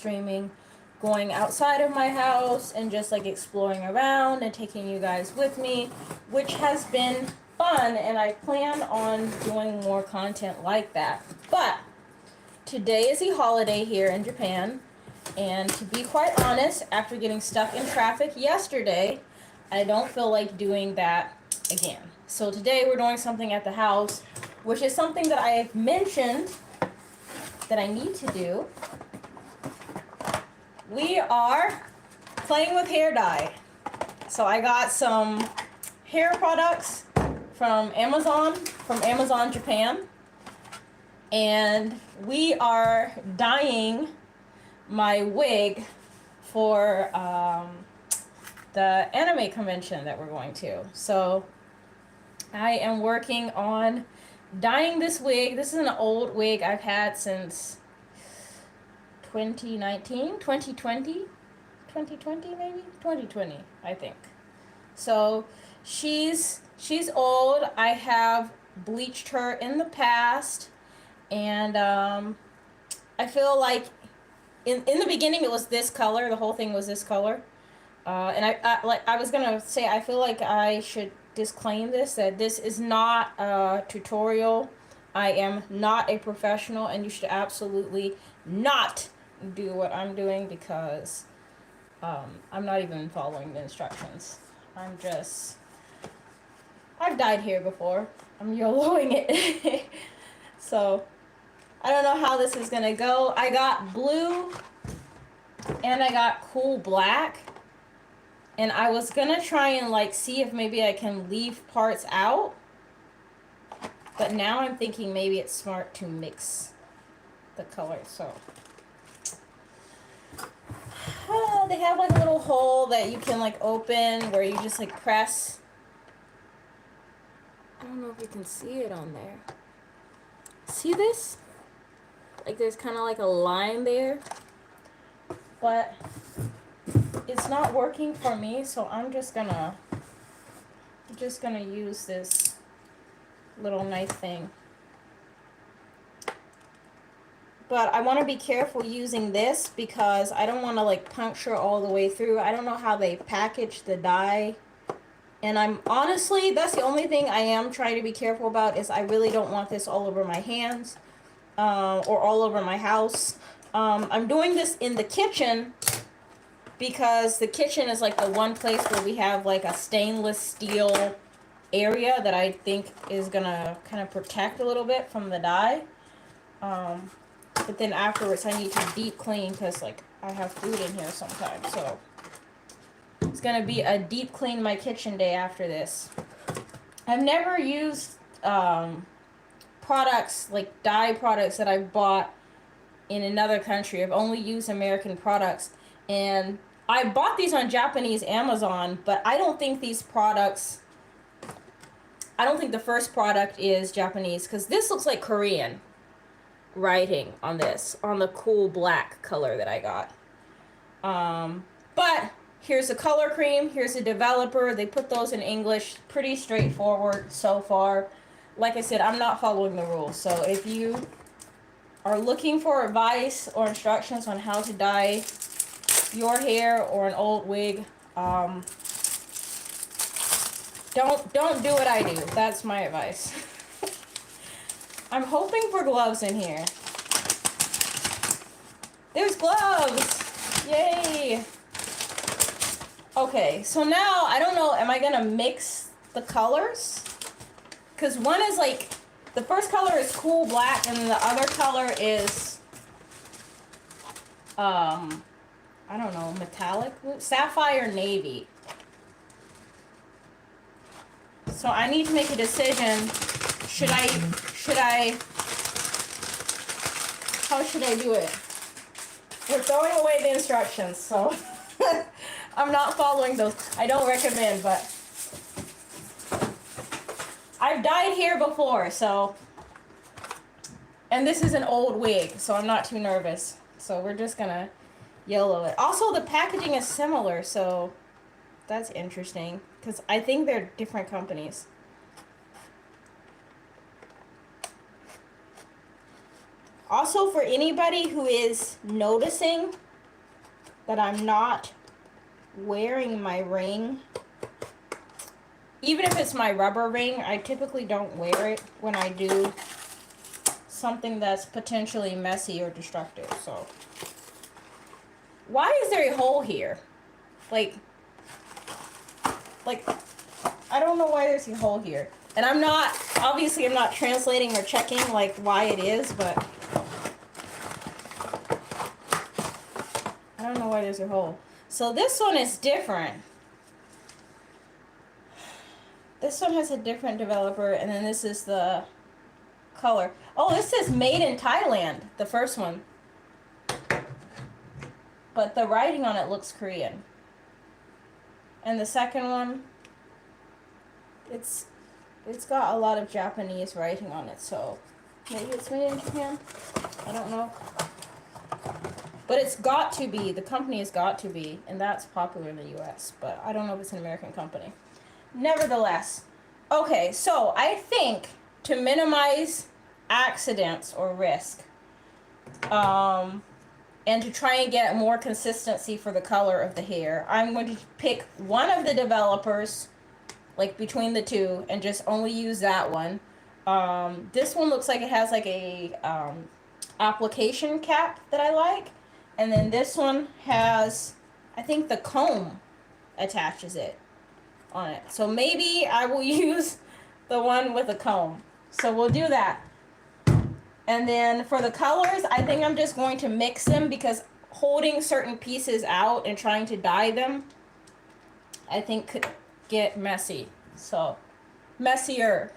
streaming, going outside of my house and just like exploring around and taking you guys with me, which has been fun, and I plan on doing more content like that. But today is a holiday here in Japan, and to be quite honest, after getting stuck in traffic yesterday, I don't feel like doing that again. So today we're doing something at the house, which is something that I have mentioned that I need to do. We are playing with hair dye. So I got some hair products from Amazon Japan. And we are dyeing my wig for the anime convention that we're going to. So I am working on dyeing this wig. This is an old wig I've had since 2019, 2020 maybe? 2020, I think. So she's old. I have bleached her in the past, and I feel like in the beginning it was this color. The whole thing was this color. And I was gonna say, I feel like I should disclaim this, that this is not a tutorial. I am not a professional, and you should absolutely not do what I'm doing, because I'm not even following the instructions. I've dyed hair before. I'm YOLOing it. So I don't know how this is gonna go. I got blue and I got cool black. And I was gonna try and like see if maybe I can leave parts out. But now I'm thinking maybe it's smart to mix the colors. So they have like a little hole that you can like open where you just like press. I don't know if you can see it on there. See this? Like there's kind of like a line there. But it's not working for me, so I'm just gonna use this little knife thing. But I want to be careful using this because I don't want to like puncture all the way through. I don't know how they package the dye. And I'm honestly, that's the only thing I am trying to be careful about, is I really don't want this all over my hands or all over my house. I'm doing this in the kitchen because the kitchen is like the one place where we have like a stainless steel area that I think is gonna kind of protect a little bit from the dye. But then afterwards I need to deep clean because like I have food in here sometimes. So it's gonna be a deep clean my kitchen day after this. I've never used products, like dye products that I've bought in another country. I've only used American products, and I bought these on Japanese Amazon, but I don't think these products, I don't think the first product is Japanese, because this looks like Korean writing on this, on the cool black color that I got. But here's a color cream, here's a developer. They put those in English, pretty straightforward so far. Like I said, I'm not following the rules, so if you are looking for advice or instructions on how to dye your hair or an old wig, don't do what I do. That's my advice. I'm hoping for gloves in here. There's gloves! Yay! Okay, so now I don't know, am I gonna mix the colors? Because one is like, the first color is cool black, and then the other color is I don't know, metallic blue, sapphire navy. So I need to make a decision. How should I do it? We're throwing away the instructions, so I'm not following those. I don't recommend, but I've dyed hair before, so, and this is an old wig, so I'm not too nervous. So we're just gonna yellow it. Also, the packaging is similar, so that's interesting, because I think they're different companies. Also, for anybody who is noticing that I'm not wearing my ring. Even if it's my rubber ring, I typically don't wear it when I do something that's potentially messy or destructive. So, why is there a hole here? Like, I don't know why there's a hole here. And I'm not, obviously I'm not translating or checking like why it is, but I don't know why there's a hole. So this one is different. This one has a different developer, and then this is the color. Oh, this says made in Thailand, the first one. But the writing on it looks Korean. And the second one, it's got a lot of Japanese writing on it, so maybe it's made in Japan. I don't know. But it's got to be, the company has got to be, and that's popular in the US, but I don't know if it's an American company. Nevertheless, okay, so I think to minimize accidents or risk, and to try and get more consistency for the color of the hair, I'm going to pick one of the developers, like between the two, and just only use that one. This one looks like it has like a application cap that I like, and then this one has, I think the comb attaches it on it. So maybe I will use the one with a comb. So we'll do that. And then for the colors, I think I'm just going to mix them because holding certain pieces out and trying to dye them, I think could get messy. So, messier.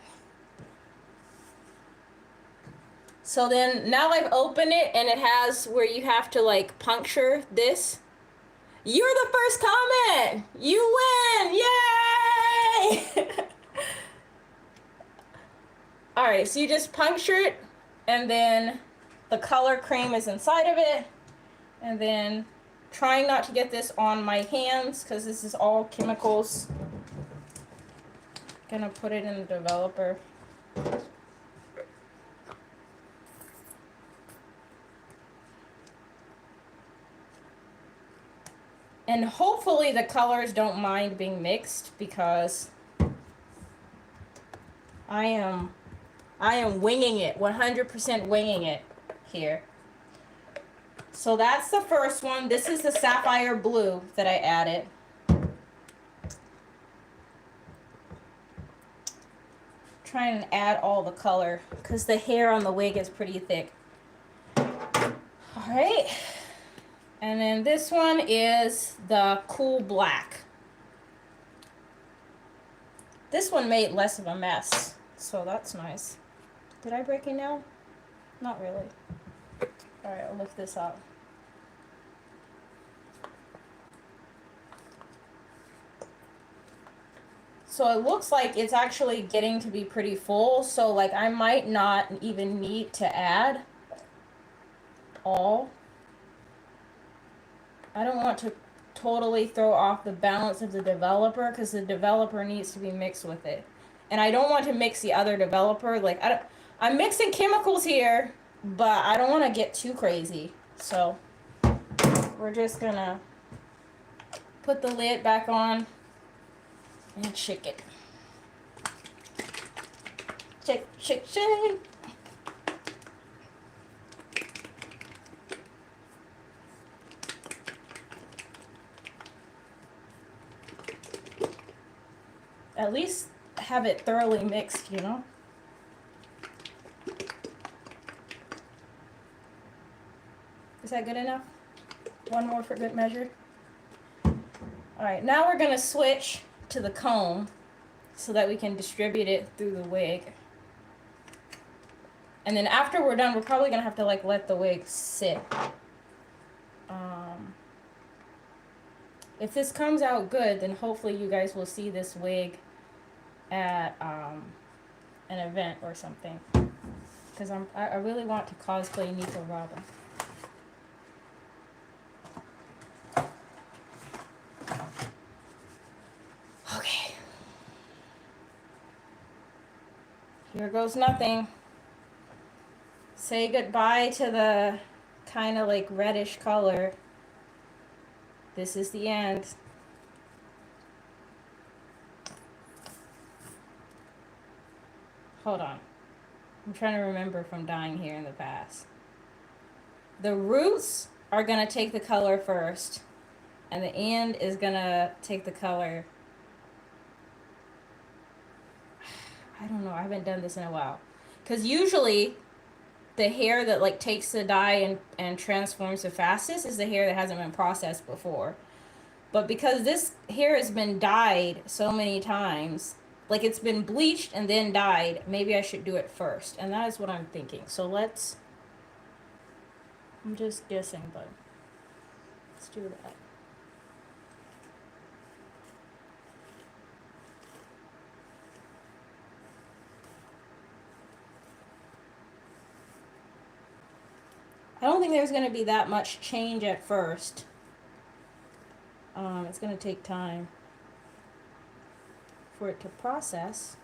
So then now I've opened it and it has where you have to like puncture this. You're the first comment! You win! Yay! Alright, so you just puncture it, and then the color cream is inside of it. And then trying not to get this on my hands because this is all chemicals. Gonna put it in the developer. And hopefully the colors don't mind being mixed because I am winging it, 100% winging it here. So that's the first one. This is the sapphire blue that I added. Trying to add all the color because the hair on the wig is pretty thick. All right. And then this one is the cool black. This one made less of a mess, so that's nice. Did I break it now? Not really. All right, I'll lift this up. So it looks like it's actually getting to be pretty full, so like I might not even need to add all. I don't want to totally throw off the balance of the developer because the developer needs to be mixed with it. And I don't want to mix the other developer. Like I'm mixing chemicals here, but I don't want to get too crazy. So we're just gonna put the lid back on and shake it. Shake, shake, shake. At least have it thoroughly mixed, you know? Is that good enough? One more for good measure. Alright, now we're gonna switch to the comb so that we can distribute it through the wig. And then after we're done, we're probably gonna have to like let the wig sit. If this comes out good, then hopefully you guys will see this wig at an event or something. Because I really want to cosplay Nico Robin. Okay. Here goes nothing. Say goodbye to the kind of like reddish color. This is the end. Hold on. I'm trying to remember from dyeing here in the past. The roots are going to take the color first, and the end is going to take the color. I don't know. I haven't done this in a while. Because usually the hair that like takes the dye and transforms the fastest is the hair that hasn't been processed before. But because this hair has been dyed so many times, like it's been bleached and then dyed, maybe I should do it first. And that is what I'm thinking. So let's, I'm just guessing, but let's do that. I don't think there's going to be that much change at first. It's going to take time for it to process.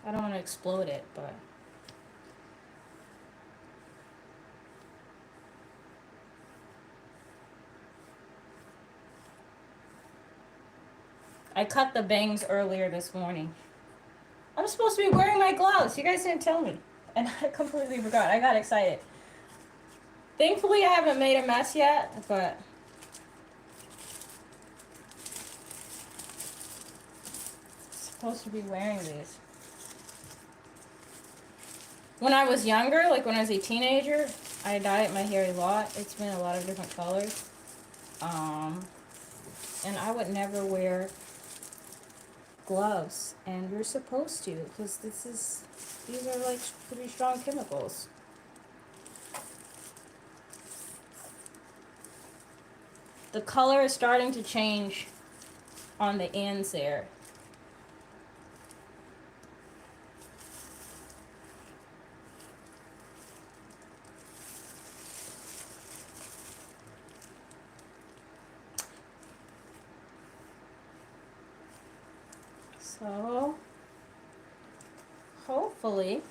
I don't want to explode it, but I cut the bangs earlier this morning. I'm supposed to be wearing my gloves. You guys didn't tell me. And I completely forgot. I got excited. Thankfully, I haven't made a mess yet, but I'm supposed to be wearing these. When I was younger, like when I was a teenager, I dyed my hair a lot. It's been a lot of different colors. And I would never wear gloves, and you're supposed to, because these are like pretty strong chemicals. The color is starting to change on the ends there. So hopefully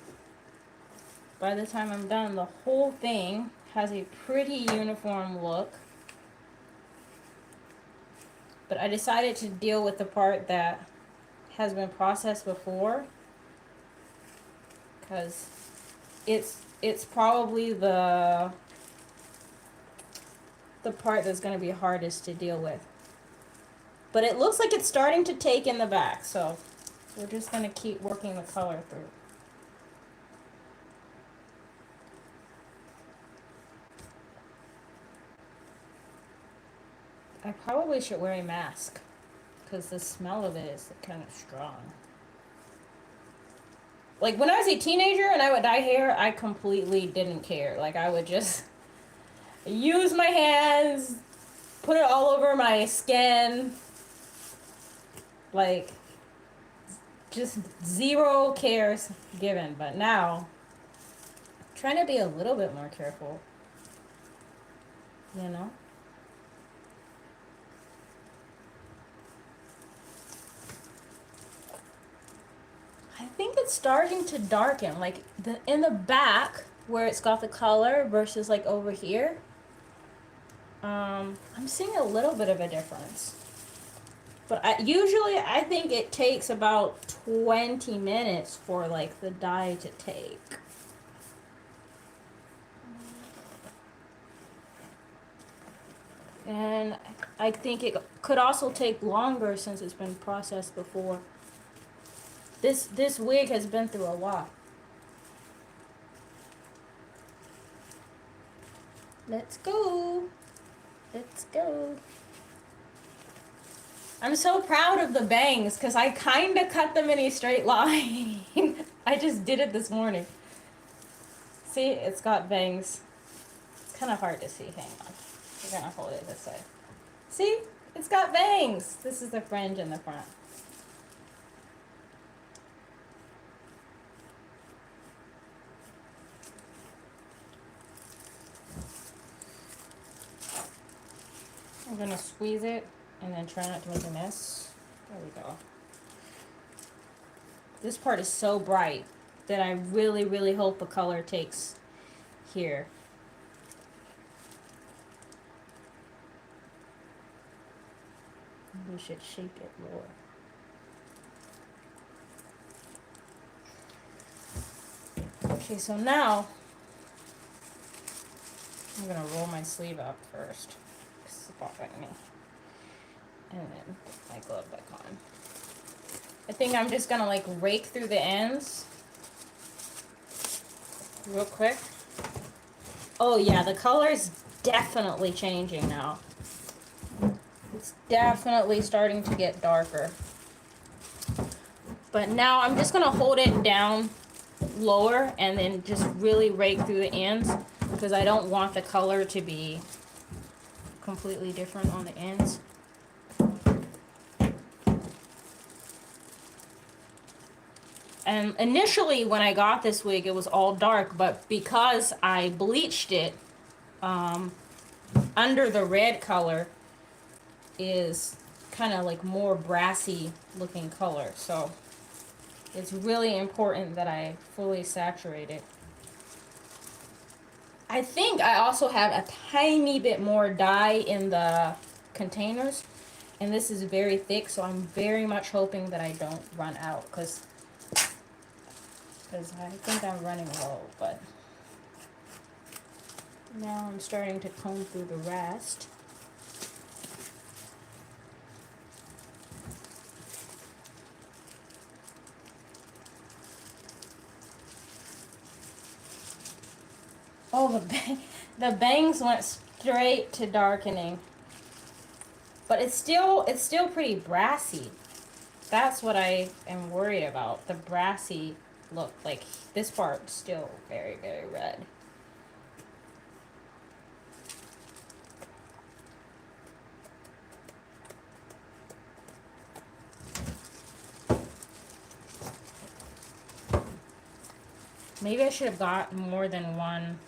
by the time I'm done, the whole thing has a pretty uniform look. But I decided to deal with the part that has been processed before, because it's probably the part that's going to be hardest to deal with. But it looks like it's starting to take in the back, so we're just going to keep working the color through. I probably should wear a mask, because the smell of it is kind of strong. Like, when I was a teenager and I would dye hair, I completely didn't care. Like, I would just use my hands, put it all over my skin. Like, just zero cares given. But now, I'm trying to be a little bit more careful. You know? I think it's starting to darken. Like, in the back, where it's got the color versus, like, over here. I'm seeing a little bit of a difference. But usually I think it takes about 20 minutes for like the dye to take. And I think it could also take longer since it's been processed before. This wig has been through a lot. Let's go. Let's go. I'm so proud of the bangs because I kind of cut them in a straight line. I just did it this morning. See, it's got bangs. It's kind of hard to see. Hang on. We're going to hold it this way. See? It's got bangs. This is the fringe in the front. I'm going to squeeze it and then try not to make a mess. There we go. This part is so bright. that I really, really hope the color takes here. We should shape it more. Okay, so now I'm gonna roll my sleeve up first. It's bothering me. And then put my glove back on. I think I'm just gonna like rake through the ends real quick. Oh yeah, the color is definitely changing now. It's definitely starting to get darker. But now I'm just gonna hold it down lower and then just really rake through the ends because I don't want the color to be completely different on the ends. And initially when I got this wig it was all dark, but because I bleached it, under the red color is kind of like more brassy looking color, so it's really important that I fully saturate it. I think I also have a tiny bit more dye in the containers, and this is very thick, so I'm very much hoping that I don't run out, because I think I'm running low. But now I'm starting to comb through the rest. Oh, the bangs went straight to darkening. But it's still pretty brassy. That's what I am worried about. The brassy look. Like this part's still very, very red. Maybe I should have got more than one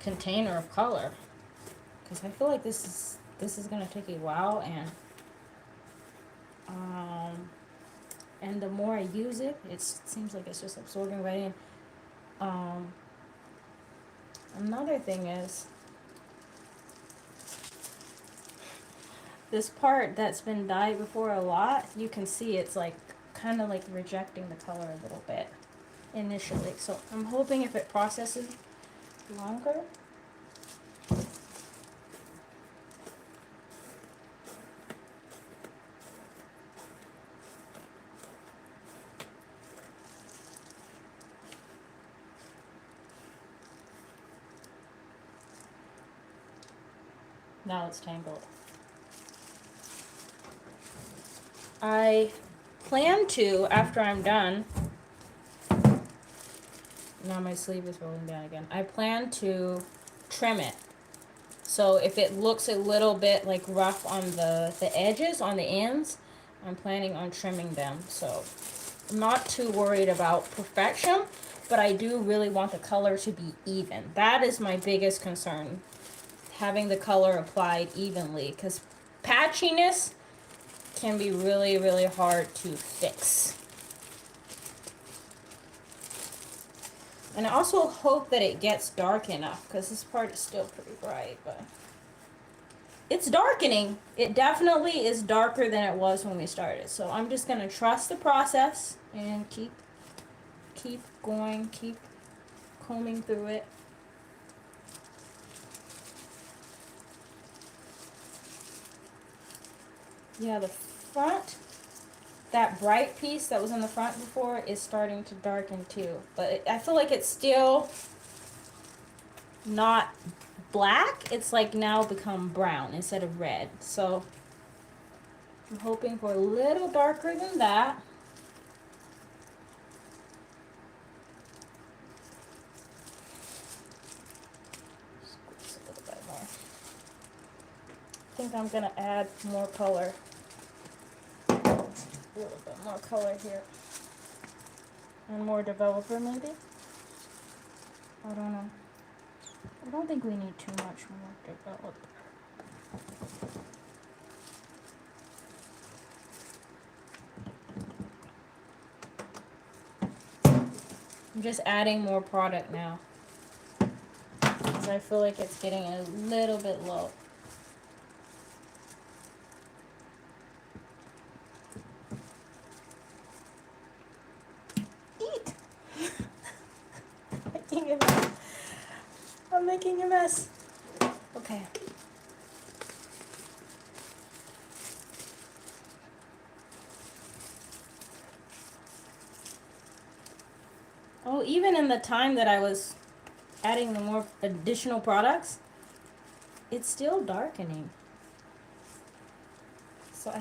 container of color, because I feel like this is gonna take a while, and the more I use it, it seems like it's just absorbing right in. Another thing is this part that's been dyed before a lot. You can see it's like kind of like rejecting the color a little bit initially. So I'm hoping if it processes longer. Now it's tangled. I plan to, after I'm done, now my sleeve is rolling down again. I plan to trim it. So if it looks a little bit like rough on the edges, on the ends, I'm planning on trimming them. So I'm not too worried about perfection, but I do really want the color to be even. That is my biggest concern, having the color applied evenly, because patchiness can be really, really hard to fix. And I also hope that it gets dark enough, because this part is still pretty bright, but it's darkening. It definitely is darker than it was when we started. So I'm just going to trust the process and keep going, keep combing through it. Yeah, the front, that bright piece that was in the front before is starting to darken too. But I feel like it's still not black. It's like now become brown instead of red. So I'm hoping for a little darker than that. Squeeze a little bit more. I think I'm gonna add more color. A little bit more color here. And more developer maybe? I don't know. I don't think we need too much more developer. I'm just adding more product now because I feel like it's getting a little bit low. Eat! Making a mess. I'm making a mess. Okay. Oh, even in the time that I was adding the more additional products, it's still darkening. So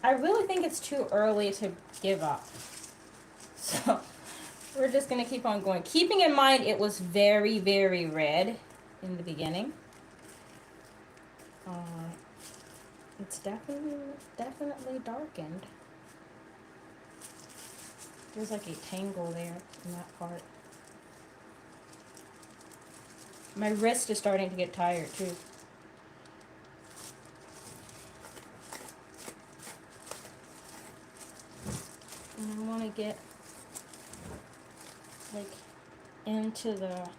I really think it's too early to give up. So we're just gonna keep on going. Keeping in mind it was very, very red in the beginning. It's definitely darkened. There's like a tangle there in that part. My wrist is starting to get tired too. And I want to get like into the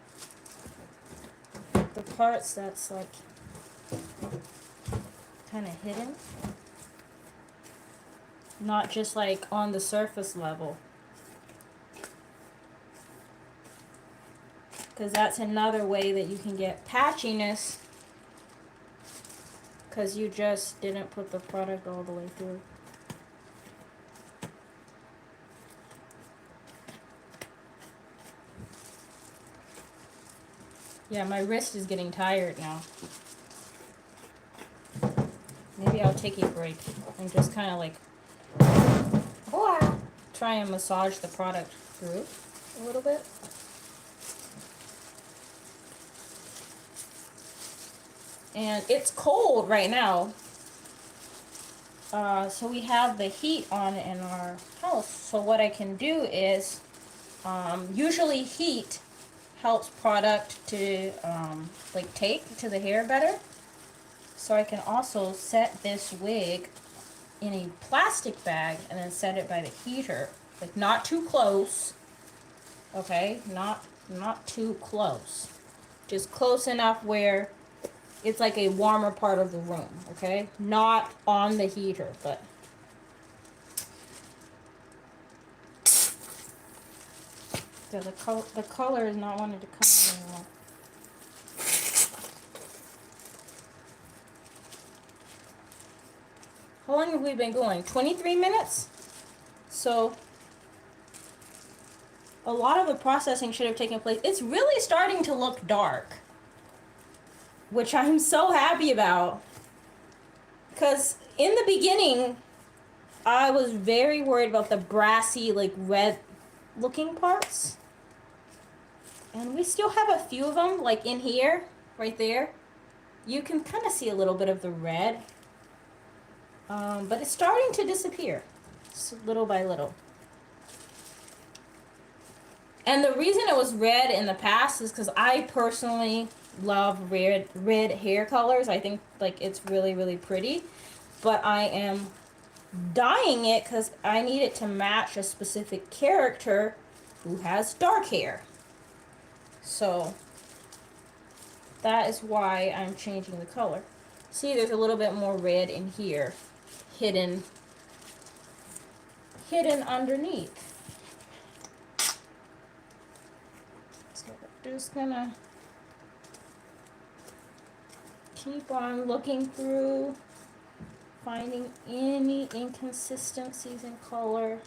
parts that's like kind of hidden, not just like on the surface level, because that's another way that you can get patchiness because you just didn't put the product all the way through. Yeah, my wrist is getting tired now. Maybe I'll take a break and just kind of like try and massage the product through a little bit. And it's cold right now. So we have the heat on in our house. So what I can do is, usually heat helps product to like take to the hair better. So I can also set this wig in a plastic bag and then set it by the heater, like not too close. Okay, not too close, just close enough where it's like a warmer part of the room. Okay, not on the heater, but so the color is not wanting to come out anymore. How long have we been going? 23 minutes? So a lot of the processing should have taken place. It's really starting to look dark, which I'm so happy about. Because in the beginning, I was very worried about the brassy, like red looking parts. And we still have a few of them, like in here, right there. You can kind of see a little bit of the red. But it's starting to disappear, little by little. And the reason it was red in the past is because I personally love red hair colors. I think like it's really, really pretty. But I am dyeing it because I need it to match a specific character who has dark hair. So that is why I'm changing the color. See, there's a little bit more red in here, hidden underneath. So we're just gonna keep on looking through, finding any inconsistencies in color.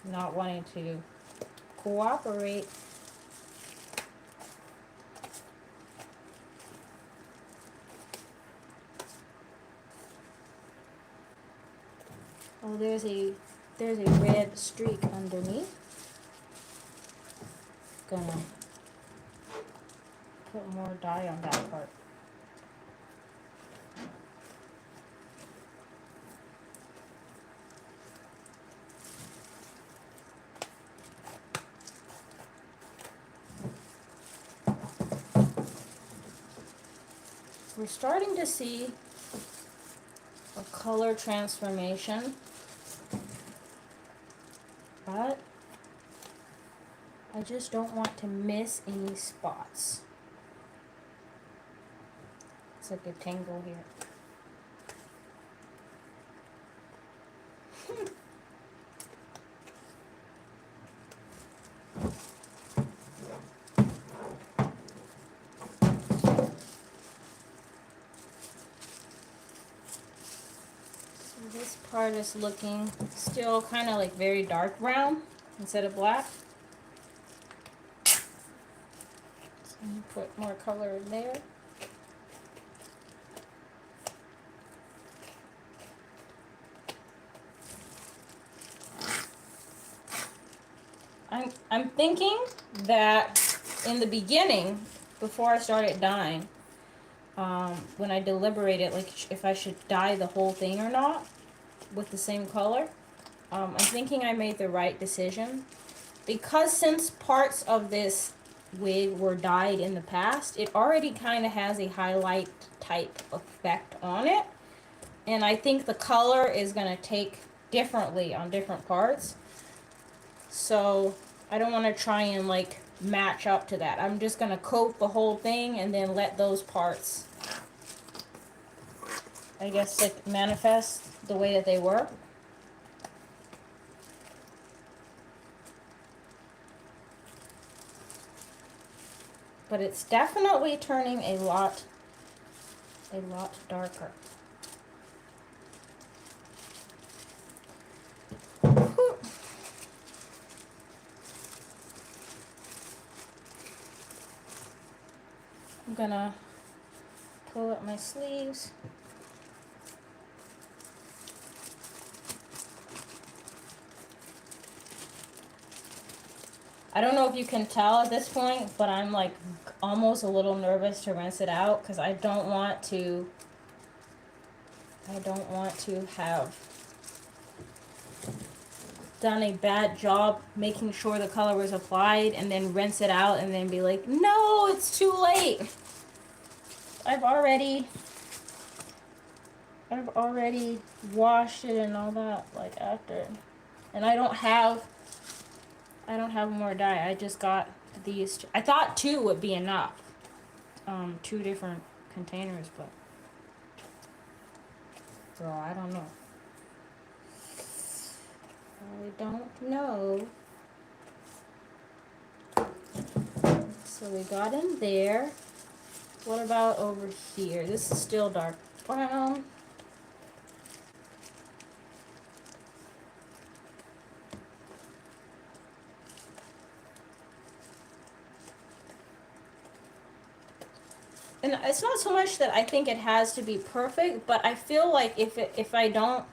Not wanting to cooperate. Oh, there's a red streak underneath. Gonna put more dye on that part. we're starting to see a color transformation, but I just don't want to miss any spots. It's like a tangle here. This part is looking still kind of like very dark brown instead of black. So I'm gonna put more color in there. I'm thinking that in the beginning, before I started dyeing, when I deliberated like if I should dye the whole thing or not with the same color, I'm thinking I made the right decision, because since parts of this wig were dyed in the past, it already kind of has a highlight type effect on it, and I think the color is going to take differently on different parts. So I don't want to try and like match up to that. I'm just going to coat the whole thing and then let those parts, I guess, like manifest the way that they were. But it's definitely turning a lot darker. I'm gonna pull up my sleeves. I don't know if you can tell at this point, but I'm like almost a little nervous to rinse it out because I don't want to have done a bad job making sure the color was applied and then rinse it out and then be like, no, it's too late. I've already washed it and all that, like after, and I don't have more dye. I just got these two. I thought 2 would be enough, 2 different containers, but girl, I don't know. I don't know. So we got in there. What about over here? This is still dark brown. And it's not so much that I think it has to be perfect, but I feel like if I don't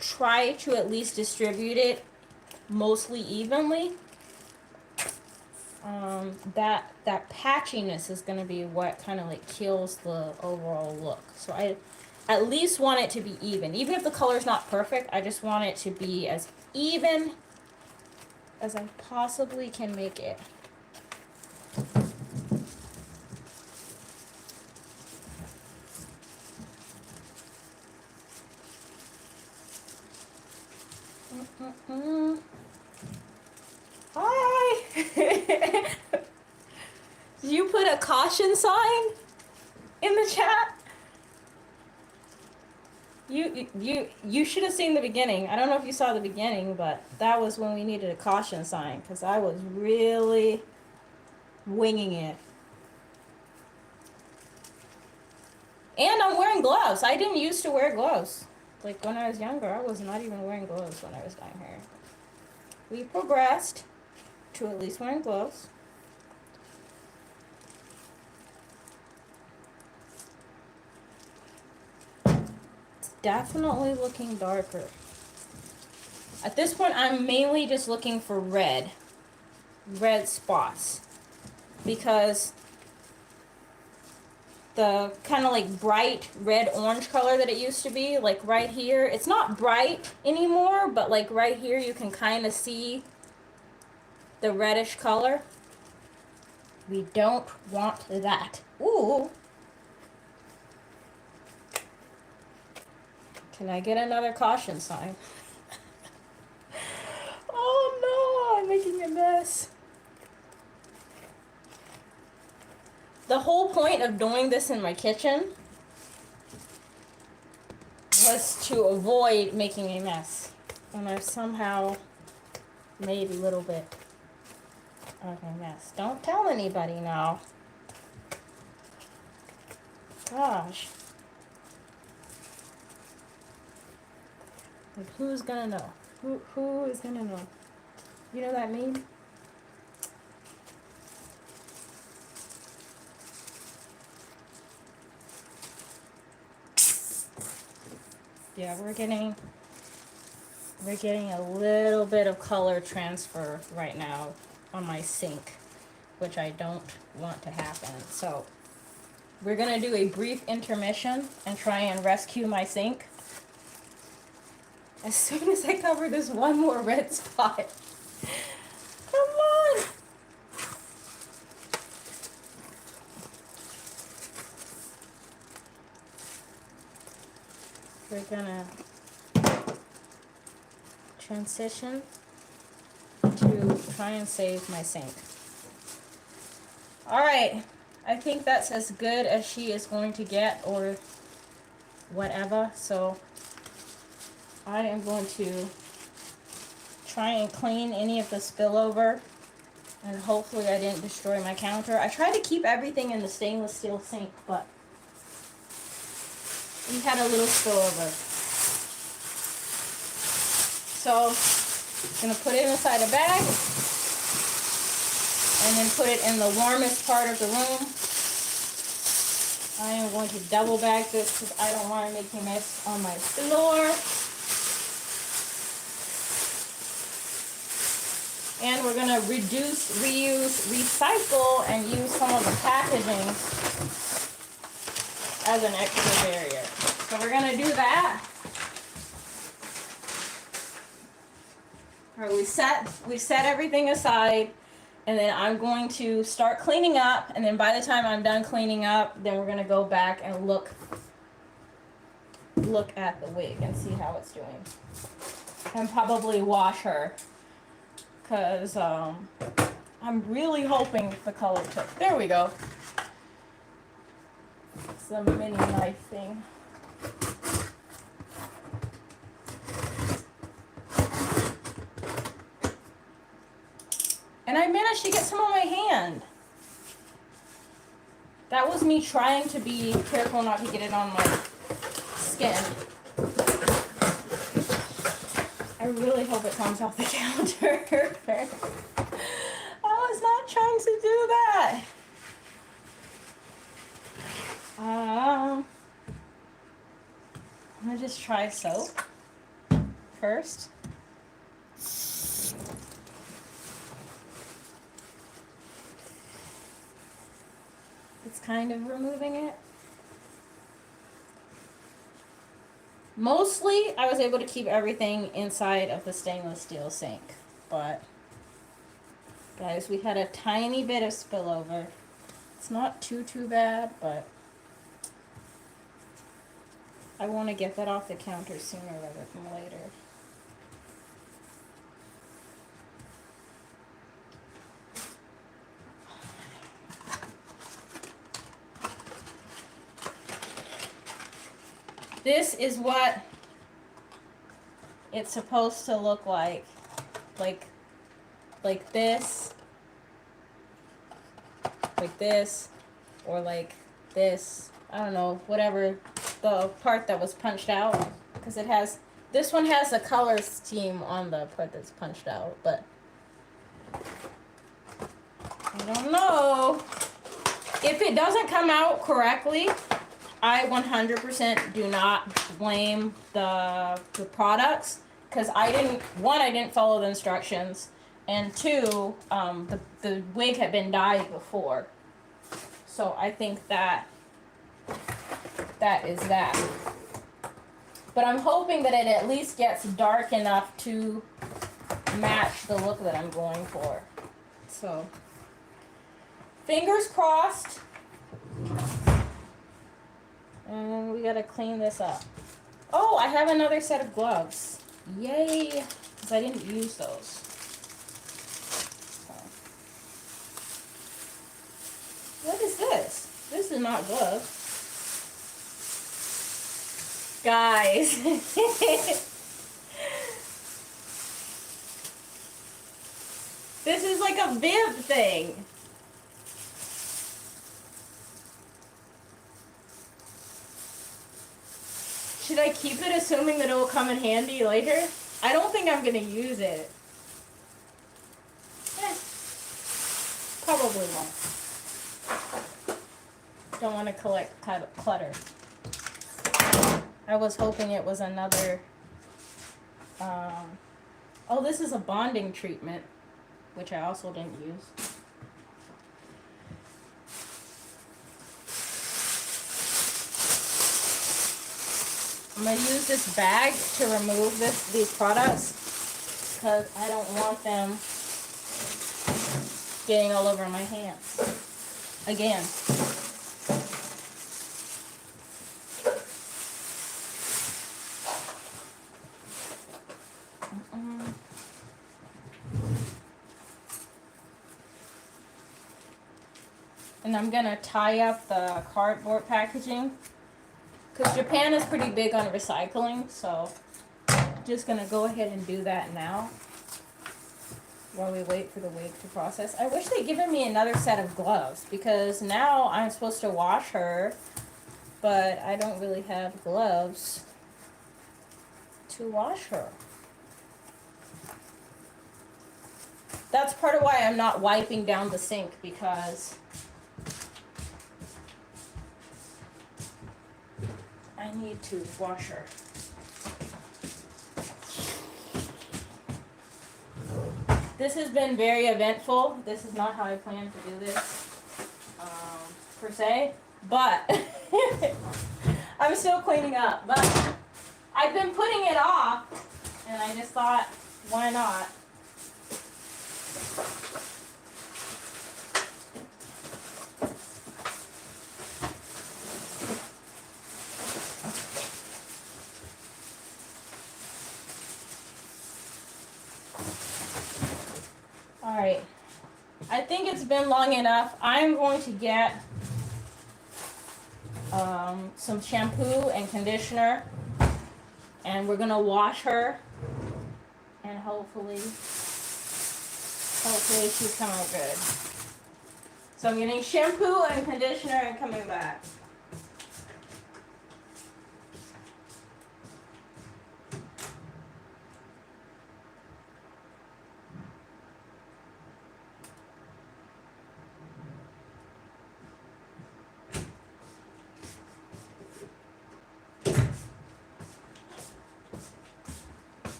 try to at least distribute it mostly evenly, that patchiness is going to be what kind of like kills the overall look. So I at least want it to be even if the color's not perfect. I just want it to be as even as I possibly can make it. Hi. Did you put a caution sign in the chat? You should have seen the beginning. I don't know if you saw the beginning, but that was when we needed a caution sign because I was really winging it. And I'm wearing gloves. I didn't used to wear gloves. Like when I was younger, I was not even wearing gloves when I was dyeing hair. We progressed to at least wearing gloves. It's definitely looking darker. At this point, I'm mainly just looking for red spots, because the kind of like bright red orange color that it used to be, like right here, it's not bright anymore, but like right here you can kind of see the reddish color. We don't want that. Ooh, Can I get another caution sign? Oh no, I'm making a mess. The whole point of doing this in my kitchen was to avoid making a mess. And I've somehow made a little bit of a mess. Don't tell anybody now. Gosh. Like, who's gonna know? Who is gonna know? You know that meme? Yeah, we're getting a little bit of color transfer right now on my sink, which I don't want to happen. So we're gonna do a brief intermission and try and rescue my sink as soon as I cover this one more red spot. Come on! We're gonna transition to try and save my sink. Alright, I think that's as good as she is going to get, or whatever, so I am going to try and clean any of the spillover, and hopefully I didn't destroy my counter. I tried to keep everything in the stainless steel sink, but we had a little spillover. So I'm going to put it inside a bag and then put it in the warmest part of the room. I am going to double bag this because I don't want to make a mess on my floor. And we're going to reduce, reuse, recycle, and use some of the packaging as an extra barrier. So we're going to do that. All right, we set everything aside, and then I'm going to start cleaning up, and then by the time I'm done cleaning up, then we're going to go back and look at the wig and see how it's doing. And probably wash her, because I'm really hoping the color took. There we go. It's the mini knife thing. And I managed to get some on my hand. That was me trying to be careful not to get it on my skin. I really hope it comes off the counter. I was not trying to do that. I'm gonna just try soap first. It's kind of removing it. Mostly, I was able to keep everything inside of the stainless steel sink, but guys, we had a tiny bit of spillover. It's not too bad, but I want to get that off the counter sooner rather than later. This is what it's supposed to look like this, or like this. I don't know, whatever the part that was punched out, because it has, this one has a color scheme on the part that's punched out, but I don't know. If it doesn't come out correctly, I 100% do not blame the products, because I didn't follow the instructions, and two, the wig had been dyed before, so I think that is that. But I'm hoping that it at least gets dark enough to match the look that I'm going for. So, fingers crossed. And we gotta clean this up. Oh, I have another set of gloves. Yay! Because I didn't use those. What is this? This is not gloves. Guys. This is like a bib thing. Should I keep it assuming that it will come in handy later? I don't think I'm gonna use it. Probably won't. Don't want to collect clutter. I was hoping it was another, oh, this is a bonding treatment, which I also didn't use. I'm going to use this bag to remove these products because I don't want them getting all over my hands again. And I'm gonna tie up the cardboard packaging because Japan is pretty big on recycling, so I'm just gonna go ahead and do that now while we wait for the wig to process. I wish they'd given me another set of gloves because now I'm supposed to wash her, but I don't really have gloves to wash her. That's part of why I'm not wiping down the sink, because I need to wash her. This has been very eventful. This is not how I planned to do this, per se, but I'm still cleaning up. But I've been putting it off, and I just thought, why not? Alright, I think it's been long enough. I'm going to get some shampoo and conditioner, and we're going to wash her, and hopefully she's coming good. So I'm getting shampoo and conditioner and coming back.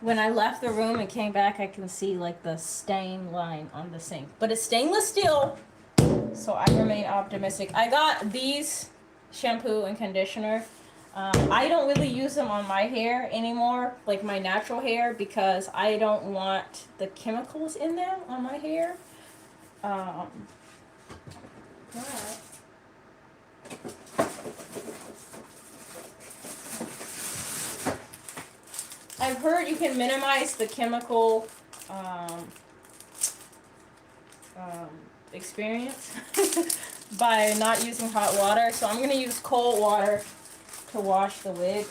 When I left the room and came back, I can see like the stain line on the sink. But it's stainless steel, so I remain optimistic. I got these shampoo and conditioner. I don't really use them on my hair anymore, like my natural hair, because I don't want the chemicals in them on my hair. But I've heard you can minimize the chemical experience by not using hot water. So I'm going to use cold water to wash the wig.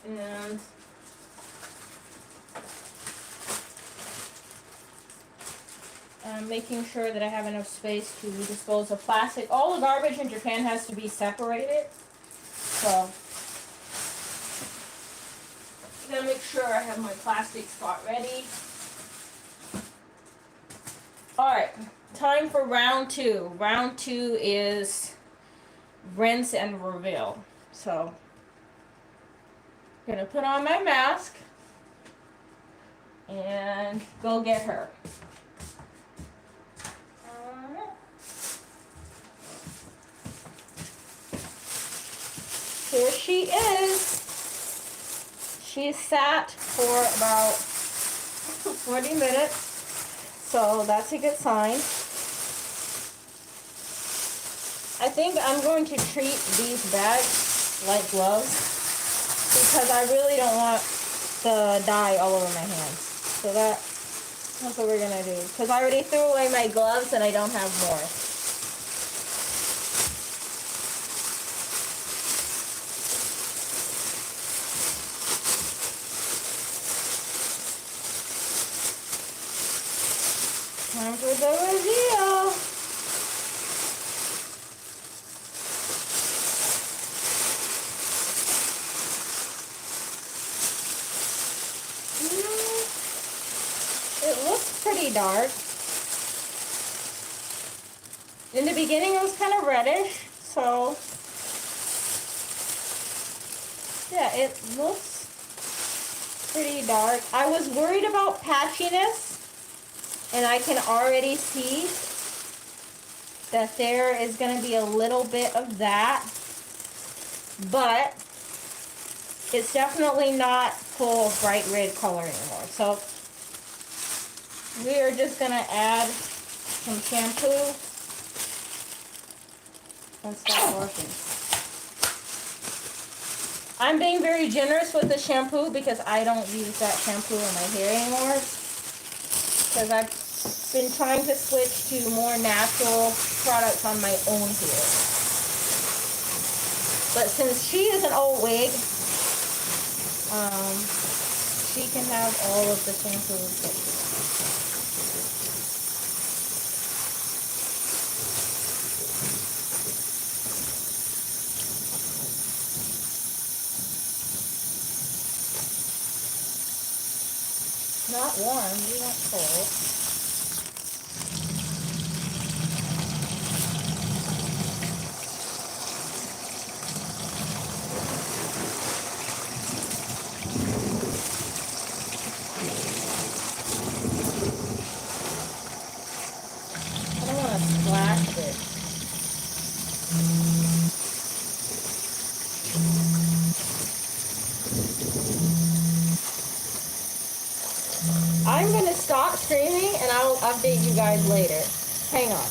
And I'm making sure that I have enough space to dispose of plastic. All the garbage in Japan has to be separated. So I'm gonna make sure I have my plastic spot ready. Alright, time for round two. Round two is rinse and reveal. So I'm gonna put on my mask and go get her. Here she is. She sat for about 40 minutes, so that's a good sign. I think I'm going to treat these bags light gloves because I really don't want the dye all over my hands. So that's what we're gonna do. Because I already threw away my gloves and I don't have more. Time for the reveal. It looks pretty dark. In the beginning it was kind of reddish, so yeah, it looks pretty dark. I was worried about patchiness, and I can already see that there is going to be a little bit of that, but it's definitely not full bright red color anymore. So we are just going to add some shampoo and start working. I'm being very generous with the shampoo because I don't use that shampoo in my hair anymore, because I've been trying to switch to more natural products on my own hair. But since she is an old wig, she can have all of the shampoos. Not warm, we want cold. I don't want to splash it. I'm going to stop streaming and I'll update you guys later. Hang on.